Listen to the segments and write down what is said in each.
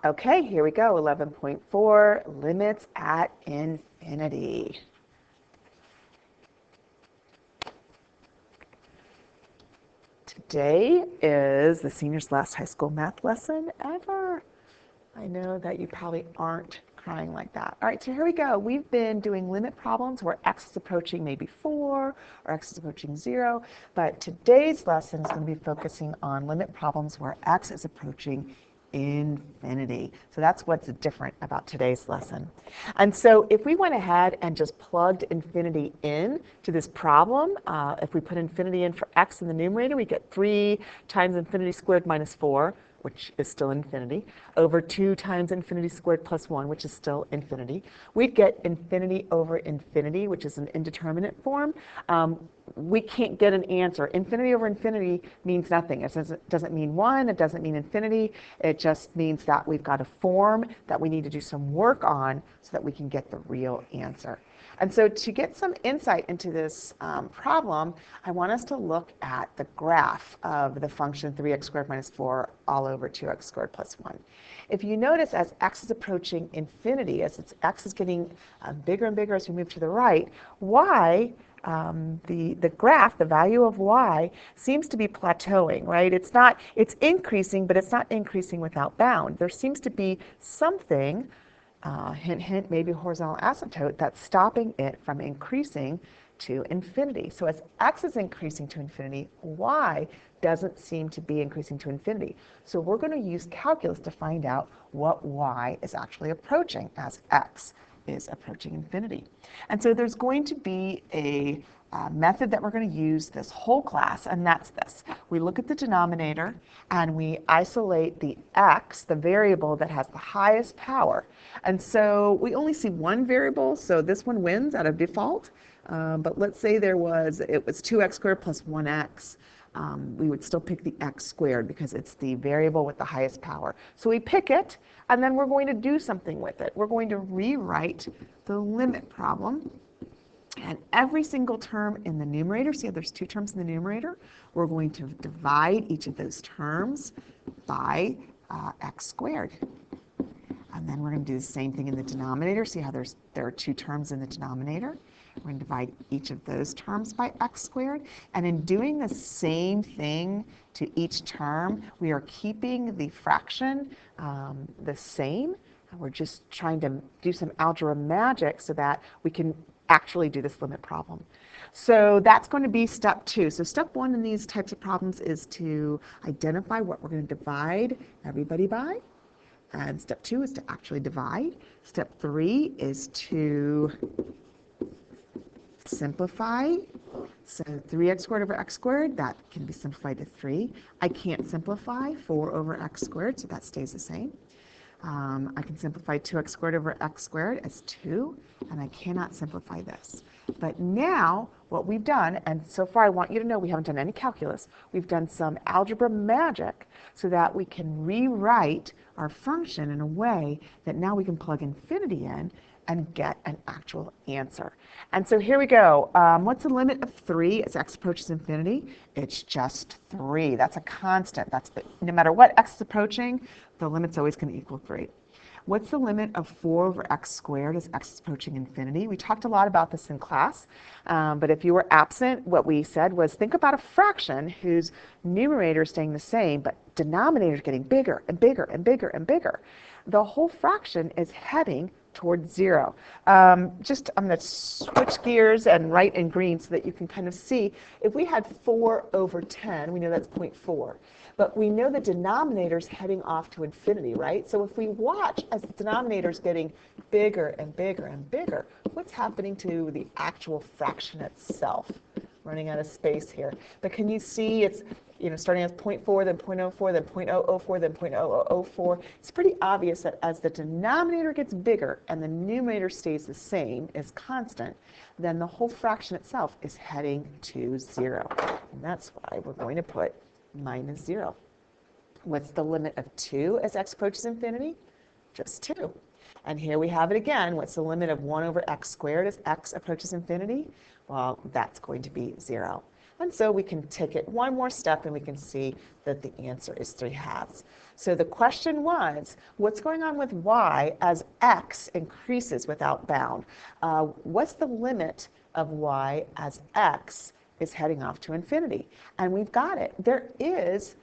Okay, here we go. 11.4, limits at infinity. Today is the senior's last high school math lesson ever. I know that you probably aren't crying like that. All right, so here we go. We've been doing limit problems where x is approaching maybe 4 or x is approaching 0, but today's lesson is going to be focusing on limit problems where x is approaching infinity. So that's what's different about today's lesson. And so if we went ahead and just plugged infinity in to this problem, if we put infinity in for x in the numerator, we get 3 times infinity squared minus 4, which is still infinity, over 2 times infinity squared plus 1, which is still infinity. We'd get infinity over infinity, which is an indeterminate form. We can't get an answer. Infinity over infinity means nothing. It doesn't mean 1. It doesn't mean infinity. It just means that we've got a form that we need to do some work on so that we can get the real answer. And so to get some insight into this problem, I want us to look at the graph of the function 3x squared minus 4 all over 2x squared plus 1. If you notice, as x is approaching infinity, as x is getting bigger and bigger as we move to the right, y, the graph, the value of y, seems to be plateauing, right? It's increasing, but it's not increasing without bound. There seems to be something, hint, hint, maybe horizontal asymptote, that's stopping it from increasing to infinity. So as x is increasing to infinity, y doesn't seem to be increasing to infinity. So we're going to use calculus to find out what y is actually approaching as x is approaching infinity. And so there's going to be a method that we're going to use this whole class, and that's this. We look at the denominator and we isolate the x, the variable that has the highest power. And so we only see one variable, so this one wins out of default. But let's say it was 2x squared plus 1x. We would still pick the x squared because it's the variable with the highest power. So we pick it, and then we're going to do something with it. We're going to rewrite the limit problem. And every single term in the numerator, see how there's 2 terms in the numerator? We're going to divide each of those terms by x squared. And then we're going to do the same thing in the denominator. See how there are 2 terms in the denominator? We're going to divide each of those terms by x squared. And in doing the same thing to each term, we are keeping the fraction the same. We're just trying to do some algebra magic so that we can actually do this limit problem. So that's going to be step 2. So step 1 in these types of problems is to identify what we're going to divide everybody by. And step 2 is to actually divide. Step 3 is to simplify. So 3x squared over x squared, that can be simplified to 3. I can't simplify 4 over x squared, so that stays the same. I can simplify 2x squared over x squared as 2, and I cannot simplify this. But now, what we've done, and so far I want you to know we haven't done any calculus, we've done some algebra magic so that we can rewrite our function in a way that now we can plug infinity in and get an actual answer. And so here we go. What's the limit of 3 as x approaches infinity? It's just 3. That's a constant. No matter what x is approaching, the limit's always going to equal 3. What's the limit of 4 over x squared as x is approaching infinity? We talked a lot about this in class, but if you were absent, what we said was think about a fraction whose numerator is staying the same, but denominator is getting bigger and bigger and bigger and bigger. The whole fraction is heading towards 0. I'm going to switch gears and write in green so that you can kind of see. If we had 4 over 10, we know that's 0.4. But we know the denominator's heading off to infinity, right? So if we watch as the denominator's getting bigger and bigger and bigger, what's happening to the actual fraction itself? Running out of space here. But can you see it's starting as 0.4, then 0.04, then 0.004, then 0.0004. It's pretty obvious that as the denominator gets bigger and the numerator stays the same, is constant, then the whole fraction itself is heading to 0. And that's why we're going to put minus 0. What's the limit of 2 as x approaches infinity? Just 2. And here we have it again. What's the limit of 1 over x squared as x approaches infinity? Well, that's going to be 0. And so we can take it one more step and we can see that the answer is 3/2. So the question was, what's going on with y as x increases without bound? What's the limit of y as x is heading off to infinity? And we've got it. There is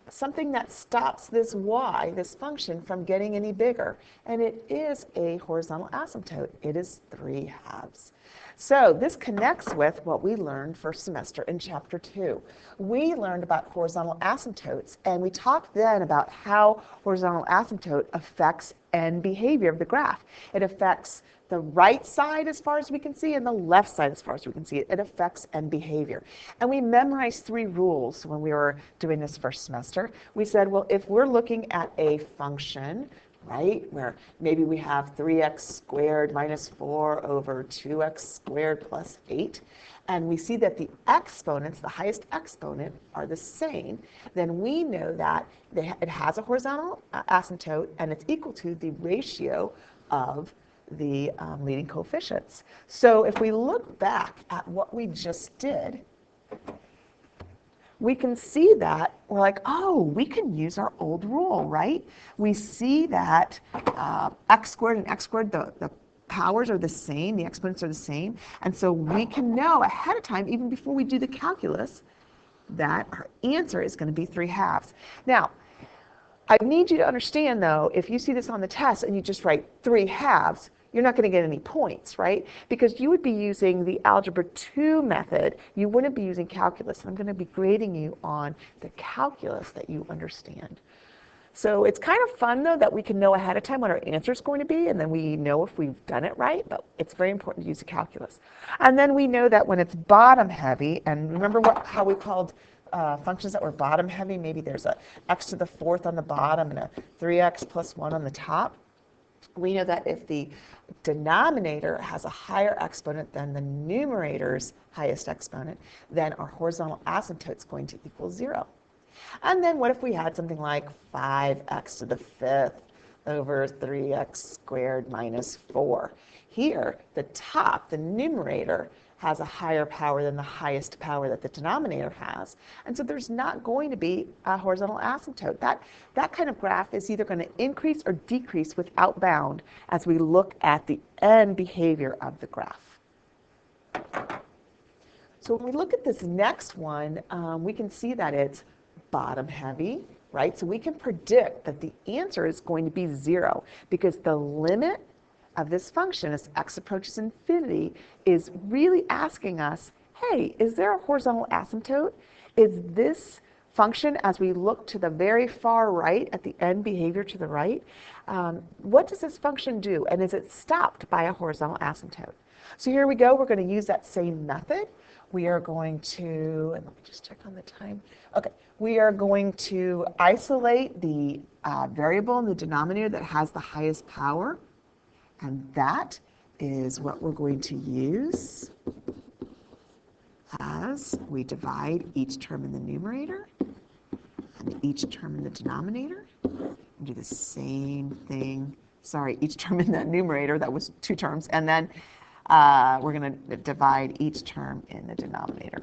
something that stops this y, this function, from getting any bigger. And it is a horizontal asymptote. It is 3/2. So this connects with what we learned first semester in chapter 2. We learned about horizontal asymptotes, and we talked then about how horizontal asymptote affects end behavior of the graph. It affects the right side as far as we can see and the left side as far as we can see. It affects end behavior. And we memorized 3 rules when we were doing this first semester. We said, well, if we're looking at a function, right, where maybe we have 3x squared minus 4 over 2x squared plus 8, and we see that the exponents, the highest exponent, are the same, then we know that it has a horizontal asymptote and it's equal to the ratio of the leading coefficients. So if we look back at what we just did, we can see that we're like, oh, we can use our old rule, right? We see that x squared and x squared, the powers are the same, the exponents are the same, and so we can know ahead of time, even before we do the calculus, that our answer is going to be 3/2. Now, I need you to understand, though, if you see this on the test and you just write 3/2, you're not going to get any points, right? Because you would be using the Algebra 2 method. You wouldn't be using calculus. I'm going to be grading you on the calculus that you understand. So it's kind of fun, though, that we can know ahead of time what our answer is going to be, and then we know if we've done it right, but it's very important to use the calculus. And then we know that when it's bottom heavy, and remember how we called functions that were bottom heavy? Maybe there's a x to the 4th on the bottom and a 3x plus 1 on the top. We know that if the denominator has a higher exponent than the numerator's highest exponent, then our horizontal asymptote is going to equal 0. And then what if we had something like 5x to the 5th over 3x squared minus 4? Here, the top, the numerator, has a higher power than the highest power that the denominator has. And so there's not going to be a horizontal asymptote. That kind of graph is either going to increase or decrease without bound as we look at the end behavior of the graph. So when we look at this next one, we can see that it's bottom heavy, right? So we can predict that the answer is going to be 0 because the limit of this function as x approaches infinity is really asking us, hey, is there a horizontal asymptote? Is this function, as we look to the very far right at the end behavior to the right, what does this function do? And is it stopped by a horizontal asymptote? So here we go. We're going to use that same method. We are going to, and let me just check on the time. Okay, we are going to isolate the variable in the denominator that has the highest power. And that is what we're going to use as we divide each term in the numerator and each term in the denominator. And do the same thing. Sorry, each term in the numerator, that was 2 terms. And then we're going to divide each term in the denominator.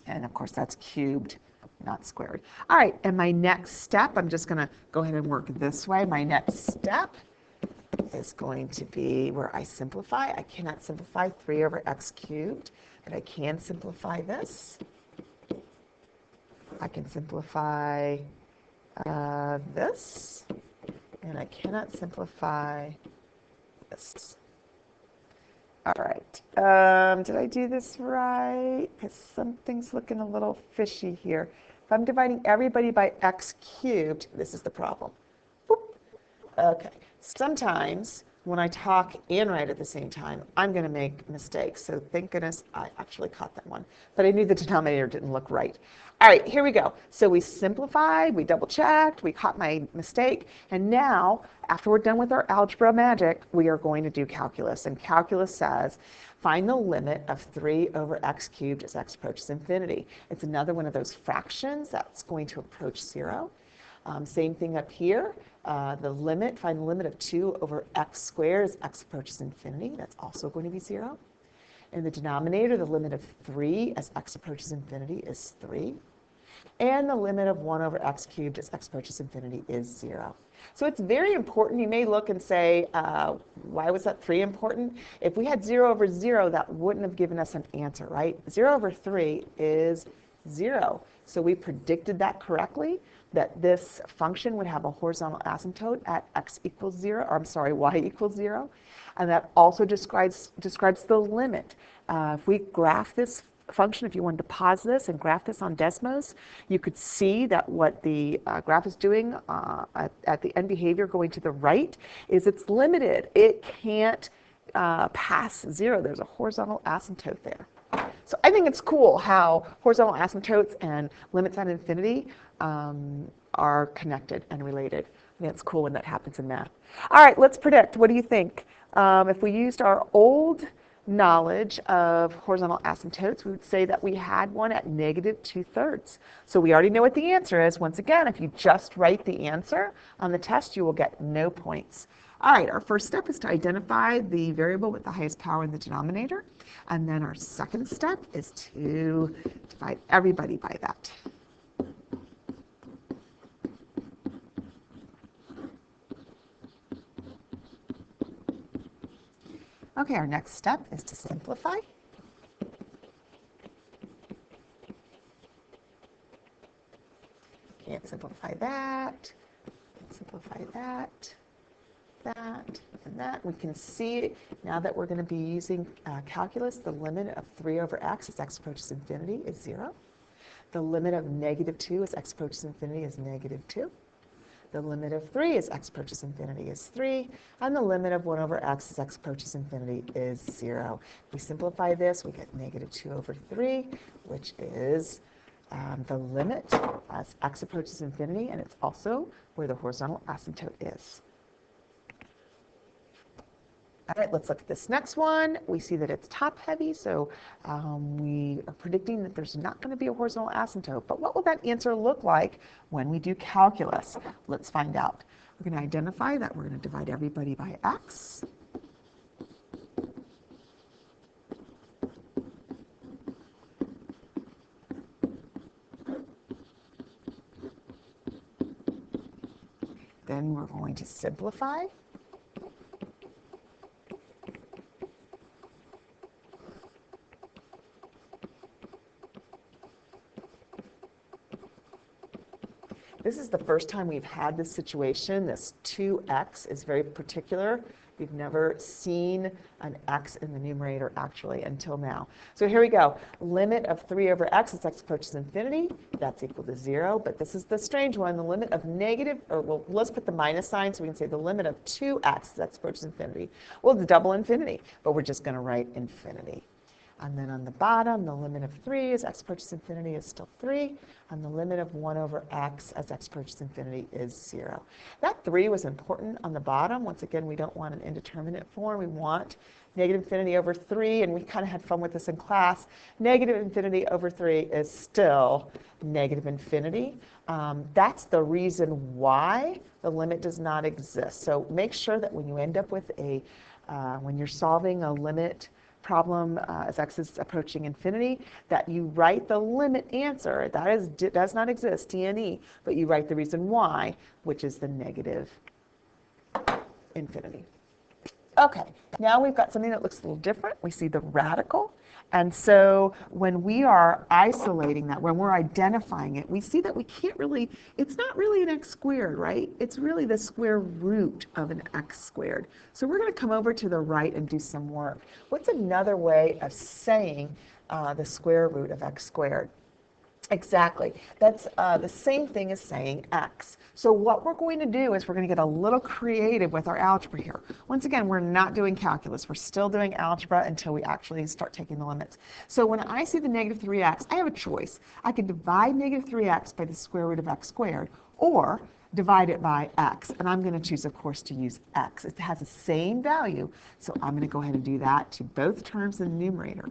And of course, that's cubed, not squared. All right, and my next step, I'm just going to go ahead and work this way. My next step is going to be where I simplify. I cannot simplify 3 over x cubed, but I can simplify this. I can simplify this, and I cannot simplify this. All right, did I do this right? Because something's looking a little fishy here. If I'm dividing everybody by x cubed, this is the problem. Boop. Okay. Sometimes when I talk and write at the same time, I'm going to make mistakes. So thank goodness I actually caught that one. But I knew the denominator didn't look right. All right, here we go. So we simplified, we double checked, we caught my mistake. And now, after we're done with our algebra magic, we are going to do calculus. And calculus says, find the limit of 3 over x cubed as x approaches infinity. It's another one of those fractions that's going to approach 0. Same thing up here. Find the limit of 2 over x squared as x approaches infinity. That's also going to be 0. In the denominator, the limit of 3 as x approaches infinity is 3. And the limit of 1 over x cubed as x approaches infinity is 0. So it's very important. You may look and say, why was that 3 important? If we had 0 over 0, that wouldn't have given us an answer, right? 0 over 3 is 0. So we predicted that correctly, that this function would have a horizontal asymptote at x equals 0, or I'm sorry, y equals 0. And that also describes the limit. If we graph this function, if you wanted to pause this and graph this on Desmos, you could see that what the graph is doing at the end behavior going to the right is it's limited. It can't pass 0. There's a horizontal asymptote there. So I think it's cool how horizontal asymptotes and limits at infinity are connected and related. I think it's cool when that happens in math. All right, let's predict. What do you think? If we used our old knowledge of horizontal asymptotes, we would say that we had one at -2/3. So we already know what the answer is. Once again, if you just write the answer on the test, you will get no points. All right, our first step is to identify the variable with the highest power in the denominator. And then our second step is to divide everybody by that. Okay, our next step is to simplify. Can't simplify that. Can't simplify that. That and that. We can see now that we're going to be using calculus, the limit of 3 over x as x approaches infinity is 0. The limit of -2 as x approaches infinity is -2. The limit of 3 as x approaches infinity is 3. And the limit of 1 over x as x approaches infinity is 0. If we simplify this, we get -2 over 3, which is the limit as x approaches infinity, and it's also where the horizontal asymptote is. All right, let's look at this next one. We see that it's top heavy, so we are predicting that there's not going to be a horizontal asymptote. But what will that answer look like when we do calculus? Let's find out. We're going to identify that we're going to divide everybody by x. Then we're going to simplify. This is the first time we've had this situation. This 2x is very particular. We've never seen an x in the numerator actually until now. So here we go. Limit of 3 over x as x approaches infinity. That's equal to 0. But this is the strange one. The limit of let's put the minus sign so we can say the limit of 2x as x approaches infinity. Well, it's double infinity, but we're just going to write infinity. And then on the bottom, the limit of 3 as x approaches infinity is still 3. And the limit of 1 over x as x approaches infinity is 0. That 3 was important on the bottom. Once again, we don't want an indeterminate form. We want negative infinity over 3. And we kind of had fun with this in class. Negative infinity over 3 is still negative infinity. That's the reason why the limit does not exist. So make sure that when you end up with when you're solving a limit problem as x is approaching infinity, that you write the limit answer. That does not exist, TNE, but you write the reason why, which is the negative infinity. Okay, now we've got something that looks a little different. We see the radical. And so when we are isolating that, when we're identifying it, we see that we can't really, it's not really an x squared, right? It's really the square root of an x squared. So we're going to come over to the right and do some work. What's another way of saying the square root of x squared? Exactly. That's the same thing as saying x. So what we're going to do is we're going to get a little creative with our algebra here. Once again, we're not doing calculus. We're still doing algebra until we actually start taking the limits. So when I see the negative 3x, I have a choice. I can divide negative 3x by the square root of x squared, or divide it by x. And I'm going to choose, of course, to use x. It has the same value, so I'm going to go ahead and do that to both terms in the numerator.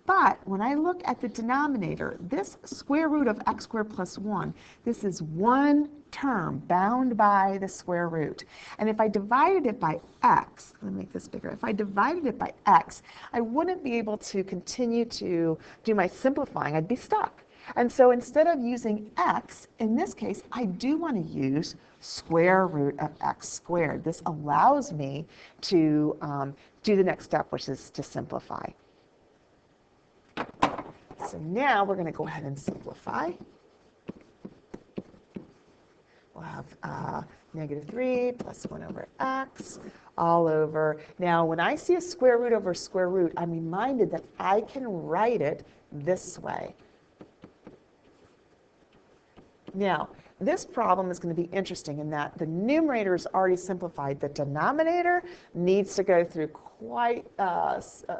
But when I look at the denominator, this square root of x squared plus 1, this is one term bound by the square root. And if I divided it by x, let me make this bigger. If I divided it by x, I wouldn't be able to continue to do my simplifying. I'd be stuck. And so instead of using x, in this case, I do want to use square root of x squared. This allows me to do the next step, which is to simplify. So now we're going to go ahead and simplify. We'll have negative 3 plus 1 over x all over. Now, when I see a square root over square root, I'm reminded that I can write it this way. Now, this problem is going to be interesting in that the numerator is already simplified. The denominator needs to go through quite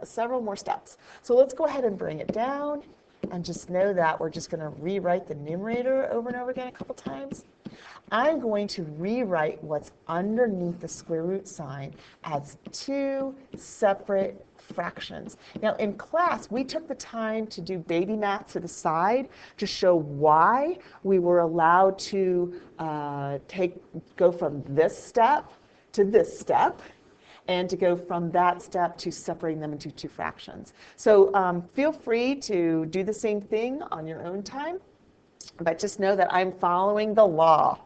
several more steps. So let's go ahead and bring it down and just know that we're just going to rewrite the numerator over and over again a couple times. I'm going to rewrite what's underneath the square root sign as two separate fractions. Now in class, we took the time to do baby math to the side to show why we were allowed to go from this step to this step, and to go from that step to separating them into two fractions. So feel free to do the same thing on your own time, but just know that I'm following the law.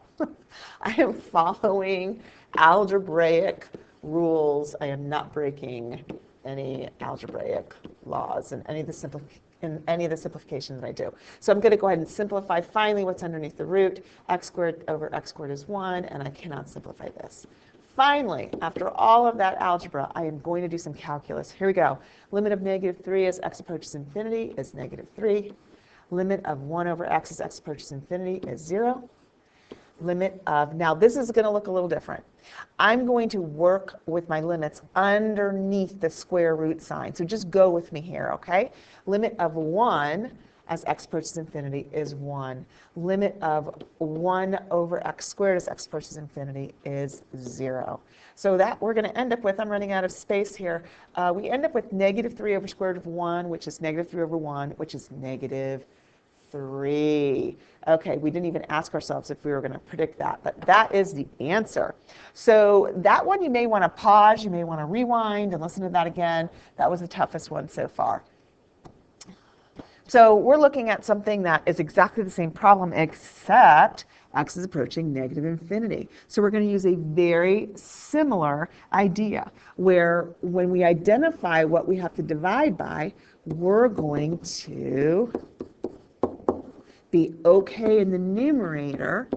I am following algebraic rules. I am not breaking any algebraic laws in any of the simplifications that I do. So I'm going to go ahead and simplify finally what's underneath the root. X squared over x squared is 1, and I cannot simplify this. Finally, after all of that algebra, I am going to do some calculus. Here we go. Limit of negative 3 as x approaches infinity is negative 3. Limit of 1 over x as x approaches infinity is 0. Limit of, now this is going to look a little different. I'm going to work with my limits underneath the square root sign. So just go with me here, okay? Limit of 1 as x approaches infinity is 1. Limit of 1 over x squared as x approaches infinity is 0. So that we're going to end up with, I'm running out of space here, we end up with negative 3 over square root of 1, which is negative 3 over 1, which is negative 3. Okay, we didn't even ask ourselves if we were going to predict that, but that is the answer. So that one you may want to pause, you may want to rewind and listen to that again. That was the toughest one so far. So we're looking at something that is exactly the same problem, except x is approaching negative infinity. So we're going to use a very similar idea, where when we identify what we have to divide by, we're going to be okay in the numerator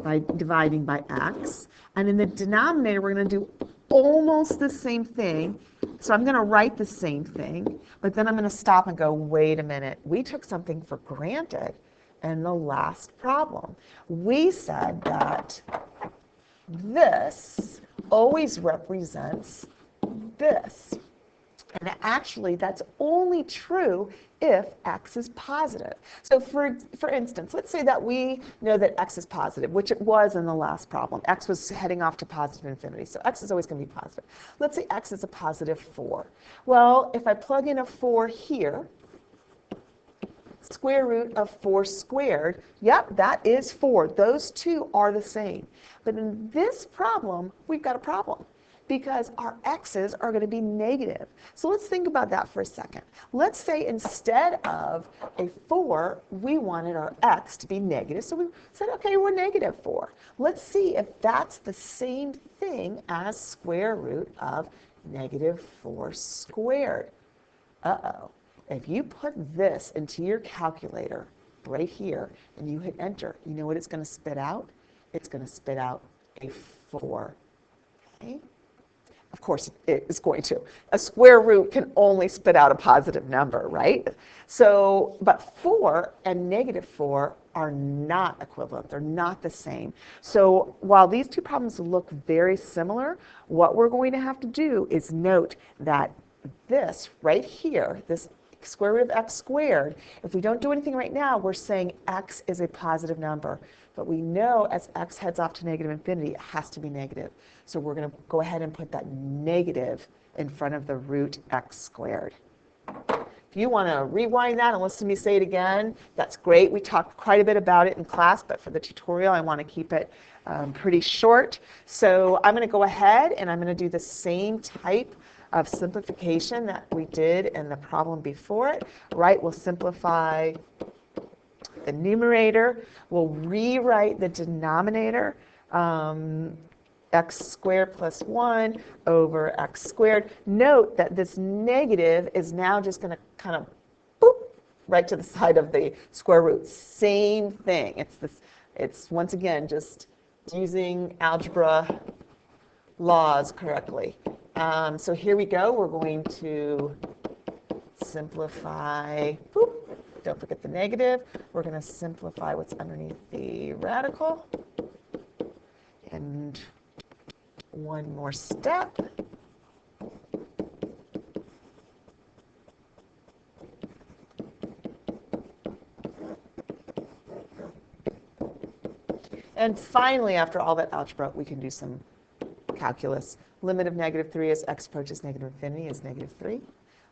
by dividing by x. And in the denominator, we're going to do almost the same thing. So I'm going to write the same thing, but then I'm going to stop and go, wait a minute. We took something for granted in the last problem. We said that this always represents this. And actually, that's only true if x is positive. So for instance, let's say that we know that x is positive, which it was in the last problem. X was heading off to positive infinity, so x is always going to be positive. Let's say x is a positive 4. Well, if I plug in a 4 here, square root of 4 squared, yep, that is 4. Those two are the same. But in this problem, we've got a problem, because our x's are going to be negative. So let's think about that for a second. Let's say instead of a 4, we wanted our x to be negative. So we said, okay, we're negative 4. Let's see if that's the same thing as square root of negative 4 squared. Uh-oh. If you put this into your calculator right here and you hit enter, you know what it's going to spit out? It's going to spit out a 4. Okay? Of course, it is going to. A square root can only spit out a positive number, right? So, but 4 and negative 4 are not equivalent. They're not the same. So while these two problems look very similar, what we're going to have to do is note that this right here, this square root of x squared, if we don't do anything right now, we're saying x is a positive number. But we know as x heads off to negative infinity, it has to be negative. So we're going to go ahead and put that negative in front of the root x squared. If you want to rewind that and listen to me say it again, that's great. We talked quite a bit about it in class, but for the tutorial, I want to keep it pretty short. So I'm going to go ahead and I'm going to do the same type of simplification that we did in the problem before it. Right, we'll simplify the numerator. We'll rewrite the denominator, x squared plus 1 over x squared. Note that this negative is now just going to kind of boop right to the side of the square root. Same thing. It's once again just using algebra laws correctly. So here we go. We're going to simplify. Boop. Don't forget the negative. We're going to simplify what's underneath the radical. And one more step. And finally, after all that algebra, we can do some calculus. Limit of -3 as x approaches -infinity is -3.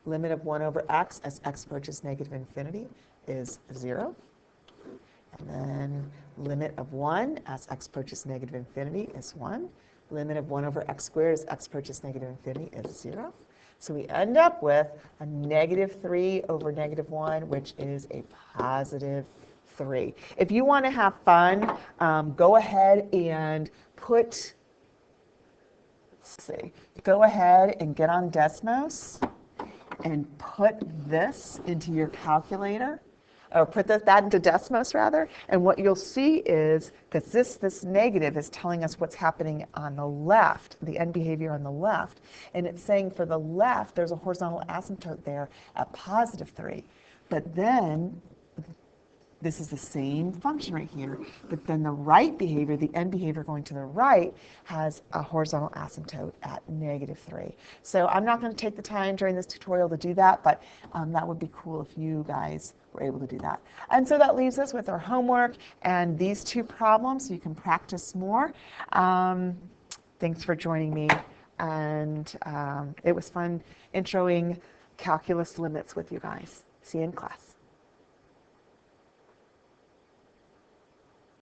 Limit of 1 over x as x approaches -infinity is 0. And then limit of 1 as x approaches -infinity is 1. Limit of 1 over x squared as x approaches -infinity is 0. So we end up with a -3 over -1, which is a +3. If you want to have fun, go ahead and go ahead and get on Desmos and put this into your calculator, or put that into Desmos rather, and what you'll see is, because this negative is telling us what's happening on the left, the end behavior on the left, and it's saying for the left there's a horizontal asymptote there at +3, but then this is the same function right here, but then the right behavior, the end behavior going to the right, has a horizontal asymptote at -3. So I'm not going to take the time during this tutorial to do that, but that would be cool if you guys were able to do that. And so that leaves us with our homework and these two problems, so you can practice more. Thanks for joining me, and it was fun introing calculus limits with you guys. See you in class.